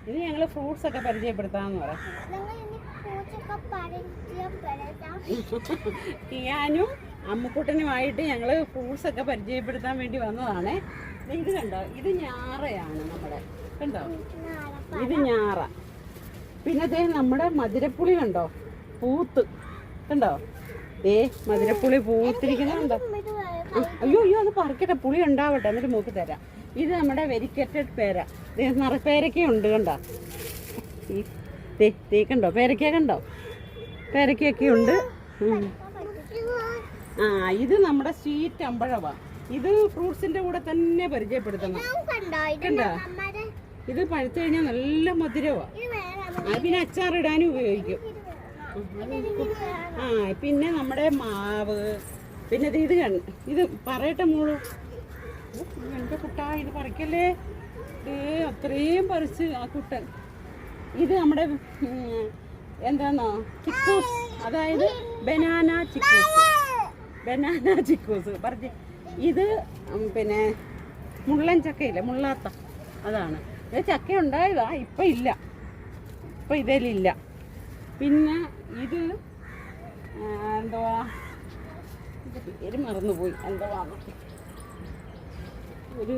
ഇനി ഞങ്ങൾ ഫ്രൂട്ട്സ് ഒക്കെ പരിചയപ്പെടുത്താമെന്ന് പറയാം. കിയാനും അമ്മുക്കുട്ടനുമായിട്ട് ഞങ്ങൾ ഫ്രൂട്ട്സ് ഒക്കെ പരിചയപ്പെടുത്താൻ വേണ്ടി വന്നതാണേ. ഇത് കണ്ടോ, ഇത് ഞാറയാണ് നമ്മുടെ, കണ്ടോ ഇത് ഞാറ. പിന്നെ ദേ നമ്മുടെ മധുരപ്പുളി കണ്ടോ പൂത്ത്, കണ്ടോ ദേ മധുരപ്പുളി പൂത്തിരിക്കുന്നുണ്ടോ. അയ്യോ അയ്യോ അത് പറിക്കട്ടെ, പുളി ഉണ്ടാവട്ടെ എന്നിട്ട് മൂക്ക് തരാം. ഇത് നമ്മുടെ വെരിക്കറ്റഡ് പേര, പേരക്കയുണ്ട് കണ്ടോ, കണ്ടോ പേരക്ക കണ്ടോ, പേരക്കൊക്കെ ഉണ്ട്. ആ ഇത് നമ്മുടെ സ്വീറ്റ് അമ്പഴവാ. ഇത് ഫ്രൂട്ട്സിന്റെ കൂടെ തന്നെ പരിചയപ്പെടുത്തണം. കണ്ടോ ഇത് പഴുത്തു കഴിഞ്ഞാൽ നല്ല മധുരവാ. പിന്നെ അച്ചാറിടാനും ഉപയോഗിക്കും. ആ പിന്നെ നമ്മുടെ മാവ്, പിന്നെ ഇത് ഇത് പറയട്ടെ മോളു, എൻ്റെ കുട്ടാ ഇത് പറിക്കല്ലേ, അത്രയും പറിച്ച് ആ കുട്ടൻ. ഇത് നമ്മുടെ എന്താന്നോ ചിക്കൂസ്, അതായത് ബനാന ചിക്കൂസ് പറിച്ച്. ഇത് പിന്നെ മുള്ളൻ ചക്കയില്ലേ, മുള്ളാത്ത, അതാണ്. ഇത് ചക്ക ഉണ്ടായതാ, ഇപ്പം ഇല്ല, ഇപ്പം ഇതിലില്ല. പിന്നെ ഇത് എന്തുവാ, ഇത് പേര് മറന്നുപോയി, എന്തുവാ ഒരു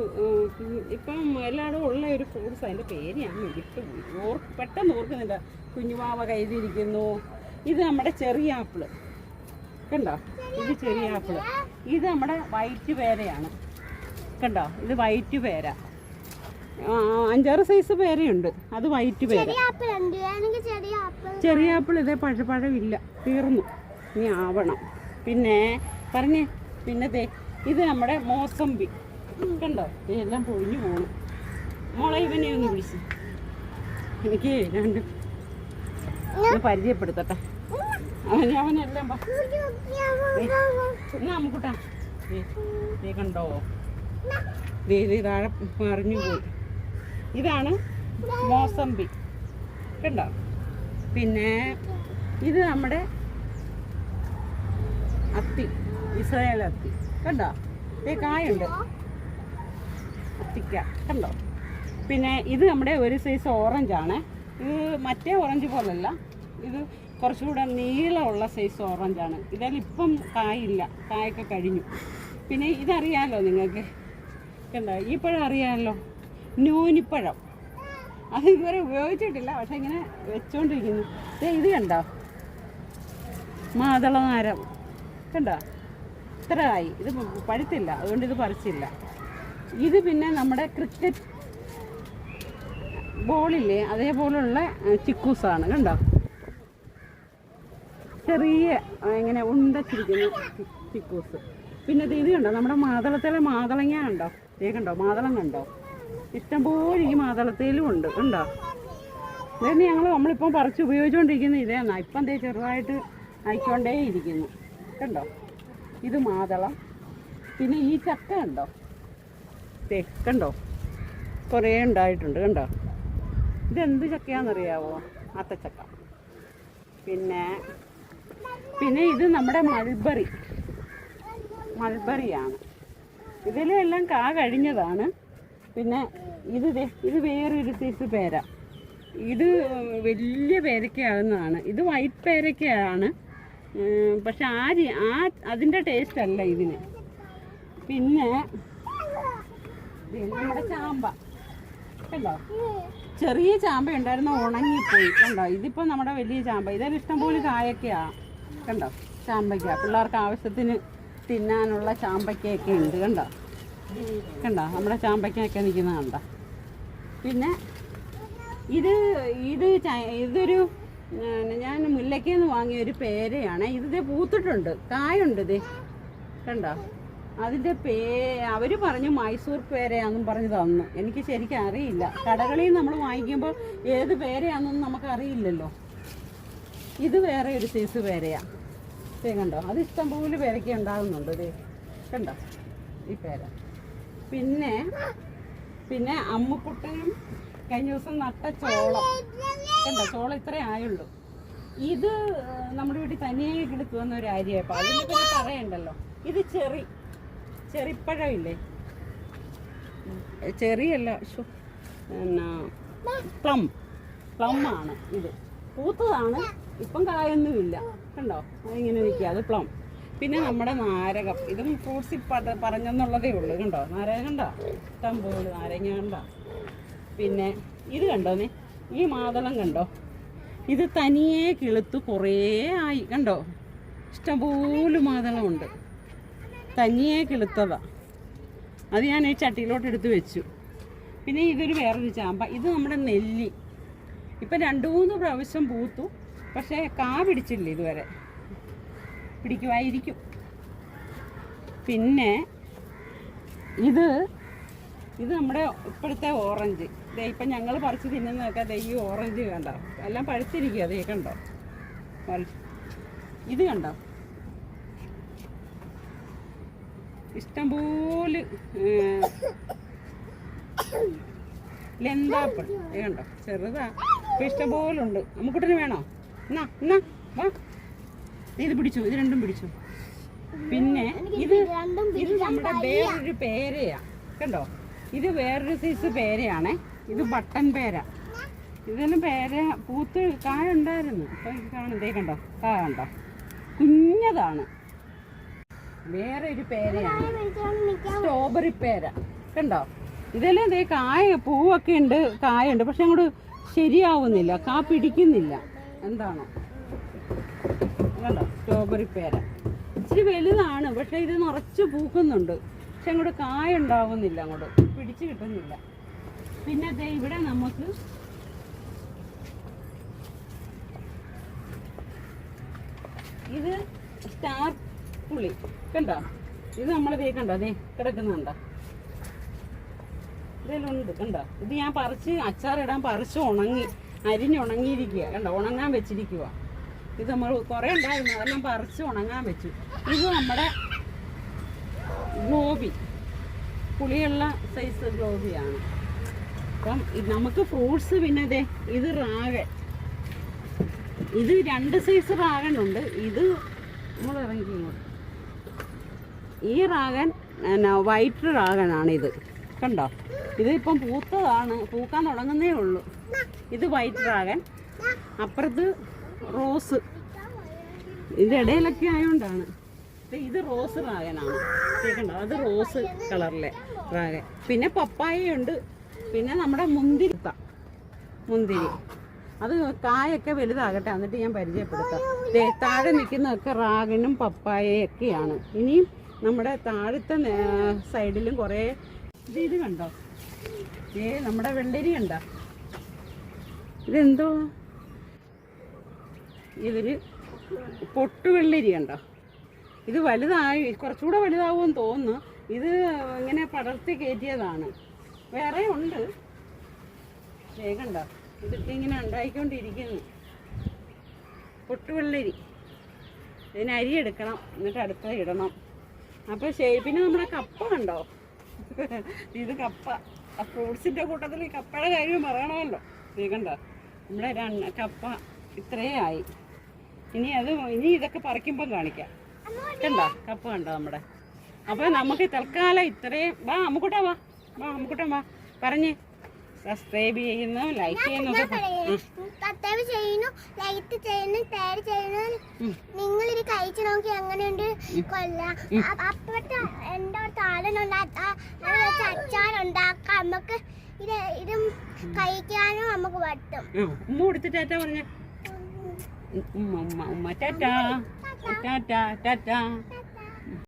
ഇപ്പം എല്ലായിടും ഉള്ള ഒരു ഫ്രൂട്ട്സ്, അതിൻ്റെ പേര് ഞാൻ വിട്ടുപോയി, പെട്ടെന്ന് ഓർക്കുന്നില്ല. കുഞ്ഞുവാവ കയ്യിലിരിക്കുന്നു. ഇത് നമ്മുടെ ചെറിയ ആപ്പിള് കണ്ടോ, ഇത് ചെറിയ ആപ്പിള്. ഇത് നമ്മുടെ വൈറ്റ് പേരയാണ് കണ്ടോ, ഇത് വൈറ്റ് പേര. 5-6 സൈസ് പേരയുണ്ട്, അത് വൈറ്റ് പേര. ചെറിയ ആപ്പിൾ ഇതേ പഴമില്ല, തീർന്നു, ഇനി ആവണം. പിന്നെ പിന്നെ ദേ ഇത് നമ്മുടെ മോസമ്പി കണ്ടോ, ഇതെല്ലാം പൊഴിഞ്ഞു പോകണം. മോളെ ഇവനെ ഒന്ന് വിളിച്ച് എനിക്ക് പരിചയപ്പെടുത്തട്ടെ. അവനെല്ലാം നമുക്കൂട്ടാ കണ്ടോ, താഴെ പറഞ്ഞു പോയി. ഇതാണ് മോസമ്പി കണ്ടോ. പിന്നെ ഇത് നമ്മുടെ അത്തി, ഇസ്രായേൽ അത്തി കണ്ടോ, കായുണ്ട് അത്തിക്ക കണ്ടോ. പിന്നെ ഇത് നമ്മുടെ ഒരു സൈസ് ഓറഞ്ചാണ്. ഇത് മറ്റേ ഓറഞ്ച് പോലല്ല, ഇത് കുറച്ചുകൂടെ നീളമുള്ള സൈസ് ഓറഞ്ചാണ്. ഇതിലിപ്പം കായില്ല, കായൊക്കെ കഴിഞ്ഞു. പിന്നെ ഇതറിയാമല്ലോ നിങ്ങൾക്ക്, കണ്ടോ ഈ പഴം അറിയാമല്ലോ, നൂനിപ്പഴം. അത് ഇതുവരെ ഉപയോഗിച്ചിട്ടില്ല, പക്ഷെ ഇങ്ങനെ വെച്ചോണ്ടിരിക്കുന്നു. ഇത് കണ്ടോ മാതളനാരം കണ്ടോ, ഇത്ര ആയി. ഇത് പഴുത്തില്ല, അതുകൊണ്ട് ഇത് പറിച്ചില്ല. ഇത് പിന്നെ നമ്മുടെ ക്രിക്കറ്റ് ബോളില്ലേ, അതേപോലുള്ള ചിക്കൂസാണ് കണ്ടോ, ചെറിയ ഇങ്ങനെ ഉണ്ടച്ചിരിക്കുന്ന ചിക്കൂസ്. പിന്നെ ഇത് കണ്ടോ നമ്മുടെ മാതളത്തിലെ മാതളങ്ങ കണ്ടോ, കണ്ടോ മാതളം കണ്ടോ, ഇഷ്ടംപോലെ ഈ മാതളത്തിലും ഉണ്ട് കണ്ടോ. ഇതന്നെ നമ്മളിപ്പം പറിച്ച് ഉപയോഗിച്ചുകൊണ്ടിരിക്കുന്ന ഇതേന്നാ, ഇപ്പം ദേ ചെറുതായിട്ട് ആയിക്കൊണ്ടേ ഇരിക്കുന്നു കണ്ടോ. ഇത് മാതളം. പിന്നെ ഈ ചക്ക കണ്ടോ, കണ്ടോ കുറേ ഉണ്ടായിട്ടുണ്ട് കണ്ടോ. ഇതെന്ത് ചക്കയാണെന്നറിയാവോ, ആത്തച്ചക്ക. പിന്നെ ഇത് നമ്മുടെ മൾബറിയാണ്. ഇതിലെല്ലാം കാ കഴിഞ്ഞതാണ്. പിന്നെ ഇത് വേറൊരു സൈസ് പേര. ഇത് വലിയ പേരക്കയാകുന്നതാണ്. ഇത് വൈറ്റ് പേരക്കയാണ്, പക്ഷെ അതിൻ്റെ ടേസ്റ്റ് അല്ല ഇതിന്. പിന്നെ നമ്മുടെ ചാമ്പ കണ്ടോ, ചെറിയ ചാമ്പ ഉണ്ടായിരുന്ന ഉണങ്ങിപ്പോയി കണ്ടോ. ഇതിപ്പോൾ നമ്മുടെ വലിയ ചാമ്പ. ഇതെല്ലാം ഇഷ്ടംപോലെ കായൊക്കെയാണ് കണ്ടോ, ചാമ്പയ്ക്ക. പിള്ളേർക്ക് ആവശ്യത്തിന് തിന്നാനുള്ള ചാമ്പയ്ക്കൊക്കെ ഉണ്ട് കണ്ടോ, നമ്മുടെ ചാമ്പയ്ക്കൊക്കെ നിൽക്കുന്നത് കണ്ടോ. പിന്നെ ഇതൊരു ഞാൻ മുല്ലയ്ക്കെന്ന് വാങ്ങിയ ഒരു പേരയാണ്. ഇത് പൂത്തിട്ടുണ്ട്, കായുണ്ട് ഇത് കണ്ടോ. അതിൻ്റെ അവർ പറഞ്ഞു മൈസൂർ പേരയാണെന്നും പറഞ്ഞ് തന്നു. എനിക്ക് ശരിക്കും അറിയില്ല, കടകളിൽ നമ്മൾ വാങ്ങിക്കുമ്പോൾ ഏത് പേരയാണെന്നൊന്നും നമുക്കറിയില്ലല്ലോ. ഇത് വേറെ ഒരു സൈസ് പേരയാണ്, കണ്ടോ. അത് ഇഷ്ടംപോലെ പേരയ്ക്ക ഉണ്ടാകുന്നുണ്ട് ഇത് കണ്ടോ, ഈ പേര. പിന്നെ അമ്മുക്കുട്ടനും കഴിഞ്ഞ ദിവസം നട്ട ചോളം കണ്ടോ, ചോളം ഇത്രേ ആയുള്ളൂ. ഇത് നമ്മുടെ വീട്ടിൽ തനിയെ കിടത്തു വന്ന ഒരു അരിയപ്പം, അതിന് പിന്നെ പറയണ്ടല്ലോ. ഇത് ചെറിപ്പഴമില്ലേ, ചെറിയല്ല എന്നാ പ്ലം ആണ് ഇത്. പൂത്തതാണ്, ഇപ്പം കായൊന്നുമില്ല. കണ്ടോ അതിങ്ങനെ നിൽക്കുക, അത് പ്ലം. പിന്നെ നമ്മുടെ നാരകം, ഇതും ഫ്രൂട്ട്സിൽ പറഞ്ഞെന്നുള്ളതേ ഉള്ളൂ. കണ്ടോ നാരകം കണ്ടോ, ഇഷ്ടം പോലെ നാരങ്ങ കണ്ടോ. പിന്നെ ഇത് കണ്ടോ, ഈ മാതളം കണ്ടോ, ഇത് തനിയെ കിളുത്ത് കുറേ ആയി. കണ്ടോ ഇഷ്ടംപോലെ മാതളമുണ്ട്, തനിയെ കിളുത്തതാ. അത് ഞാൻ ഈ ചട്ടിയിലോട്ട് എടുത്ത് വെച്ചു. പിന്നെ ഇതൊരു വേറൊരു ചാമ്പ, ഇത് നമ്മുടെ നെല്ലി. ഇപ്പം 2-3 പ്രാവശ്യം പൂത്തു, പക്ഷേ കാ പിടിച്ചില്ല ഇതുവരെ. പിടിക്കുമായിരിക്കും. പിന്നെ ഇത് നമ്മുടെ ഇപ്പോഴത്തെ ഓറഞ്ച്. ഇപ്പം ഞങ്ങൾ പറിച്ച് തിന്നുന്നതൊക്കെ ഈ ഓറഞ്ച് കണ്ടോ, എല്ലാം പഴുത്തിരിക്കുക. അതേ കണ്ടോ, ഇത് കണ്ടോ, ഇഷ്ടംപോലെ ലെന്താപ്പിൾ കണ്ടോ, ചെറുതാ, ഇപ്പം ഇഷ്ടംപോലുണ്ട്. നമുക്കുട്ടന് വേണോ? എന്നാ വാ, ഇത് പിടിച്ചു, ഇത് രണ്ടും പിടിച്ചു. പിന്നെ ഇത് നമ്മുടെ വേറൊരു പേരയാ. കണ്ടോ, ഇത് വേറൊരു സൈസ് പേരയാണേ. ഇത് ബട്ടൻ പേര. ഇതെല്ലാം പേര പൂത്ത് കായ ഉണ്ടായിരുന്നു. അപ്പം കാണുന്നതേ കണ്ടോ, കാ കണ്ടോ, കുഞ്ഞതാണ്. വേറെ ഒരു പേരയാണ് സ്ട്രോബെറി പേര. കണ്ടോ, ഇതെല്ലാം ഇതേ കായ, പൂവൊക്കെ ഉണ്ട്, കായുണ്ട്, പക്ഷെ അങ്ങോട്ട് ശരിയാവുന്നില്ല, കാ പിടിക്കുന്നില്ല. എന്താണോ കണ്ടോ, സ്ട്രോബെറി പേര ഇച്ചിരി വലുതാണ്, പക്ഷെ ഇത് നിറച്ച് പൂക്കുന്നുണ്ട്, പക്ഷെ അങ്ങോട്ട് കായ ഉണ്ടാവുന്നില്ല, അങ്ങോട്ട് പിടിച്ച് കിട്ടുന്നില്ല. പിന്നെ ദേ ഇവിടെ നമുക്ക് ഇത് സ്റ്റാർ പുളി കണ്ടോ, ഇത് നമ്മളതേ കണ്ടോ, അതേ കിടക്കുന്നുണ്ടോ, ഇതിലുണ്ട് കണ്ടോ. ഇത് ഞാൻ പറിച്ച് അച്ചാറിടാൻ പറിച്ച് അരിഞ്ഞുണങ്ങിയിരിക്കുക. കണ്ടോ, ഉണങ്ങാൻ വെച്ചിരിക്കുക. ഇത് നമ്മൾ കുറേ ഉണ്ടായിരുന്നു, അതെല്ലാം പറിച്ച് ഉണങ്ങാൻ വെച്ചു. ഇത് നമ്മുടെ ഗോബി, പുളിയുള്ള സൈസ് ഗോബിയാണ്. അപ്പം നമുക്ക് ഫ്രൂട്ട്സ്. പിന്നെ അതെ ഇത് റാഗൻ, ഇത് 2 സൈസ് റാഗൻ ഉണ്ട്. ഇത് നമ്മൾ ഇറങ്ങി, ഈ റാഗൻ വൈറ്റ് റാഗനാണിത്. കണ്ടോ, ഇതിപ്പം പൂത്തതാണ്, പൂക്കാൻ തുടങ്ങുന്നേ ഉള്ളൂ. ഇത് വൈറ്റ് റാഗൻ, അപ്പുറത്ത് റോസ്. ഇതിൻ്റെ ഇടയിലൊക്കെ ആയതുകൊണ്ടാണ്. ഇത് റോസ് റാഗനാണ്. കണ്ടോ, അത് റോസ് കളറിലെ റാഗൻ. പിന്നെ പപ്പായയുണ്ട്. പിന്നെ നമ്മുടെ മുന്തിരി, അത് കായൊക്കെ വലുതാകട്ടെ, എന്നിട്ട് ഞാൻ പരിചയപ്പെടുത്താം. താഴെ നിൽക്കുന്നതൊക്കെ റാഗനും പപ്പായയൊക്കെയാണ്. ഇനിയും നമ്മുടെ താഴത്തെ സൈഡിലും കുറേ ഇത് കണ്ടോ, നമ്മുടെ വെള്ളരി കണ്ടോ, ഇതെന്തോ, ഇതൊരു പൊട്ടുവെള്ളരി കണ്ടോ. ഇത് വലുതായി, കുറച്ചുകൂടെ വലുതാവുമെന്ന് തോന്നുന്നു. ഇത് ഇങ്ങനെ പടർത്തി കയറ്റിയതാണ്. വേറെ ഉണ്ട്, കണ്ടോ, ഇതൊക്കെ ഇങ്ങനെ ഉണ്ടായിക്കൊണ്ടിരിക്കുന്നു. പൊട്ടുവെള്ളരി, ഇതിന് അരി എടുക്കണം, എന്നിട്ട് അടുത്ത ഇടണം. അപ്പോൾ ശരി. പിന്നെ നമ്മുടെ കപ്പ കണ്ടോ, ഇത് കപ്പ. ഫ്രൂട്ട്സിൻ്റെ കൂട്ടത്തിൽ ഈ കപ്പയുടെ കാര്യം പറയണമല്ലോ. കണ്ടോ, നമ്മുടെ കപ്പ ഇത്രേ ആയി. ഇനി ഇതൊക്കെ പറിക്കുമ്പം കാണിക്കാം. കണ്ടോ കപ്പ കണ്ടോ നമ്മുടെ. അപ്പോൾ നമുക്ക് തൽക്കാലം ഇത്രയും. വാ അമ്മുക്കുട്ടൻ വാ പറഞ്ഞേ. സബ്സ്ക്രൈബ് ചെയ്യുന്നു, ലൈക്ക് ചെയ്യുന്നു, നിങ്ങൾ ഇത് കഴിച്ചു നോക്കി എങ്ങനെയുണ്ട് കൊല്ലാം. അപ്പുറത്തെ എന്റെ അച്ചാറുണ്ടാക്കാം. നമുക്ക് ഇതും കഴിക്കാനും നമുക്ക് പറ്റും. ഉമ്മ കൊടുത്തിട്ടാ പറഞ്ഞ ഉമ്മ ടാറ്റാ ടാറ്റാ ടാറ്റാ.